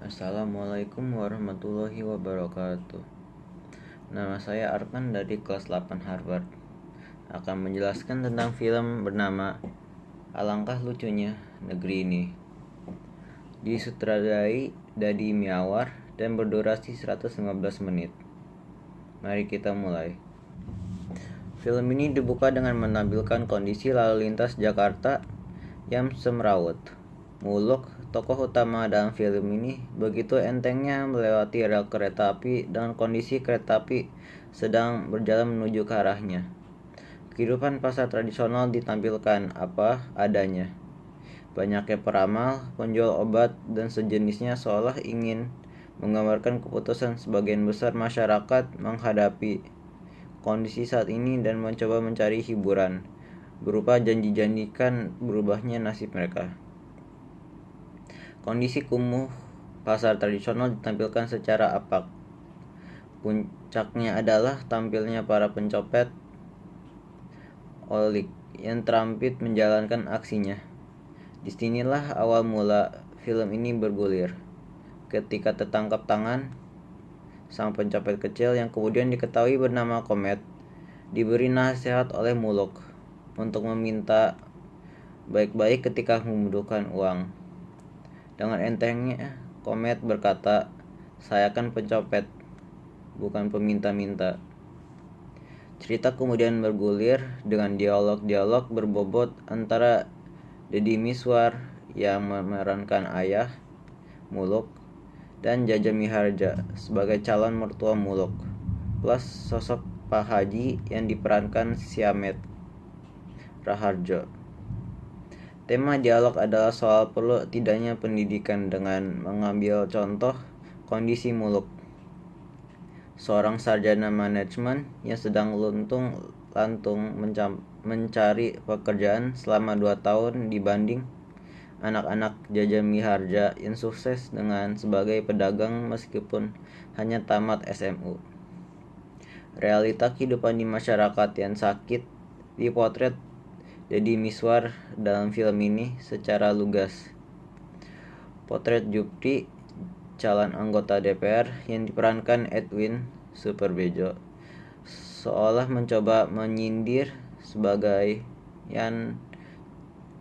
Assalamualaikum warahmatullahi wabarakatuh. Nama saya Arkan dari kelas 8 Harvard. Akan menjelaskan tentang film bernama Alangkah Lucunya Negeri Ini. Disutradarai Dadi Miawar dan berdurasi 115 menit. Mari kita mulai. Film ini dibuka dengan menampilkan kondisi lalu lintas Jakarta yang semrawut. Muluk, tokoh utama dalam film ini, begitu entengnya melewati rel kereta api dengan kondisi kereta api sedang berjalan menuju ke arahnya. Kehidupan pasar tradisional ditampilkan apa adanya. Banyaknya peramal, penjual obat, dan sejenisnya seolah ingin menggambarkan keputusan sebagian besar masyarakat menghadapi kondisi saat ini dan mencoba mencari hiburan berupa janji-janjikan berubahnya nasib mereka. Kondisi kumuh pasar tradisional ditampilkan secara apak. Puncaknya adalah tampilnya para pencopet olik yang terampil menjalankan aksinya. Disinilah awal mula film ini bergulir. Ketika tertangkap tangan sang pencopet kecil yang kemudian diketahui bernama Komet diberi nasihat oleh Muluk untuk meminta baik-baik ketika membutuhkan uang. Dengan entengnya, Komet berkata, "Saya kan pencopet, bukan peminta-minta." Cerita kemudian bergulir dengan dialog-dialog berbobot antara Deddy Miswar yang memerankan ayah Muluk dan Jaja Miharja sebagai calon mertua Muluk, plus sosok Pak Haji yang diperankan Siamet Raharjo. Tema dialog adalah soal perlu tidaknya pendidikan dengan mengambil contoh kondisi Muluk, seorang sarjana manajemen yang sedang luntung-lantung mencari pekerjaan selama 2 tahun dibanding anak-anak Jaja Miharja yang sukses dengan sebagai pedagang meskipun hanya tamat SMU. Realita kehidupan di masyarakat yang sakit dipotret Deddy Miswar dalam film ini secara lugas. Potret Jupri, calon anggota DPR yang diperankan Edwin Superbejo, seolah mencoba menyindir sebagai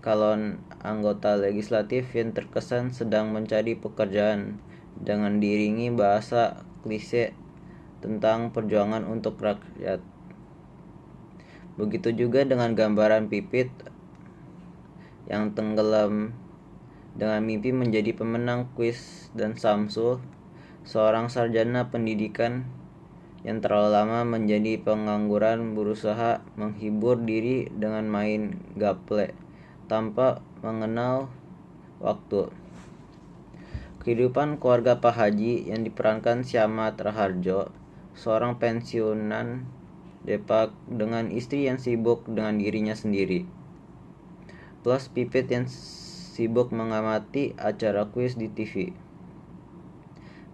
calon anggota legislatif yang terkesan sedang mencari pekerjaan dengan diiringi bahasa klise tentang perjuangan untuk rakyat. Begitu juga dengan gambaran Pipit yang tenggelam dengan mimpi menjadi pemenang kuis dan Samsul, seorang sarjana pendidikan yang terlalu lama menjadi pengangguran berusaha menghibur diri dengan main gaple tanpa mengenal waktu. Kehidupan keluarga Pak Haji yang diperankan Siamat Raharjo, seorang pensiunan Depak dengan istri yang sibuk dengan dirinya sendiri, plus Pipit yang sibuk mengamati acara kuis di TV.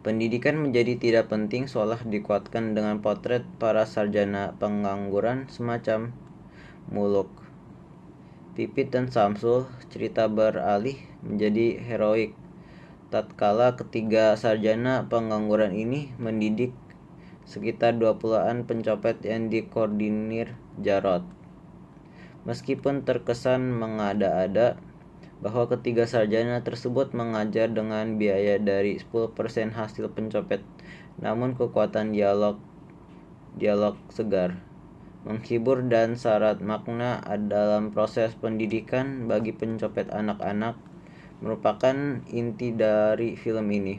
Pendidikan menjadi tidak penting seolah dikuatkan dengan potret para sarjana pengangguran semacam Muluk, Pipit dan Samsul. Cerita beralih menjadi heroik tatkala ketiga sarjana pengangguran ini mendidik sekitar 20-an pencopet yang dikoordinir Jarot. Meskipun terkesan mengada-ada bahwa ketiga sarjana tersebut mengajar dengan biaya dari 10% hasil pencopet, namun kekuatan dialog segar, menghibur dan syarat makna dalam proses pendidikan bagi pencopet anak-anak merupakan inti dari film ini.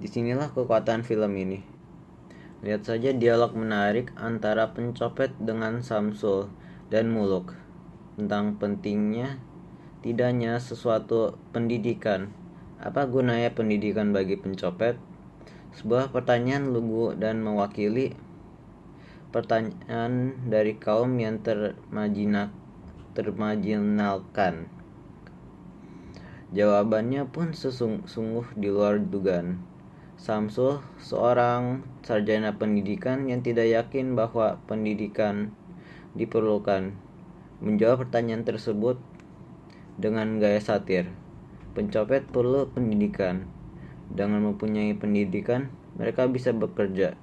Disinilah kekuatan film ini. Lihat saja dialog menarik antara pencopet dengan Samsul dan Muluk tentang pentingnya tidaknya sesuatu pendidikan. Apa gunanya pendidikan bagi pencopet? Sebuah pertanyaan lugu dan mewakili pertanyaan dari kaum yang termajinalkan. Jawabannya pun sungguh di luar dugaan. Samsul, seorang sarjana pendidikan yang tidak yakin bahwa pendidikan diperlukan, menjawab pertanyaan tersebut dengan gaya satir. Pencopet perlu pendidikan. Dengan mempunyai pendidikan, mereka bisa bekerja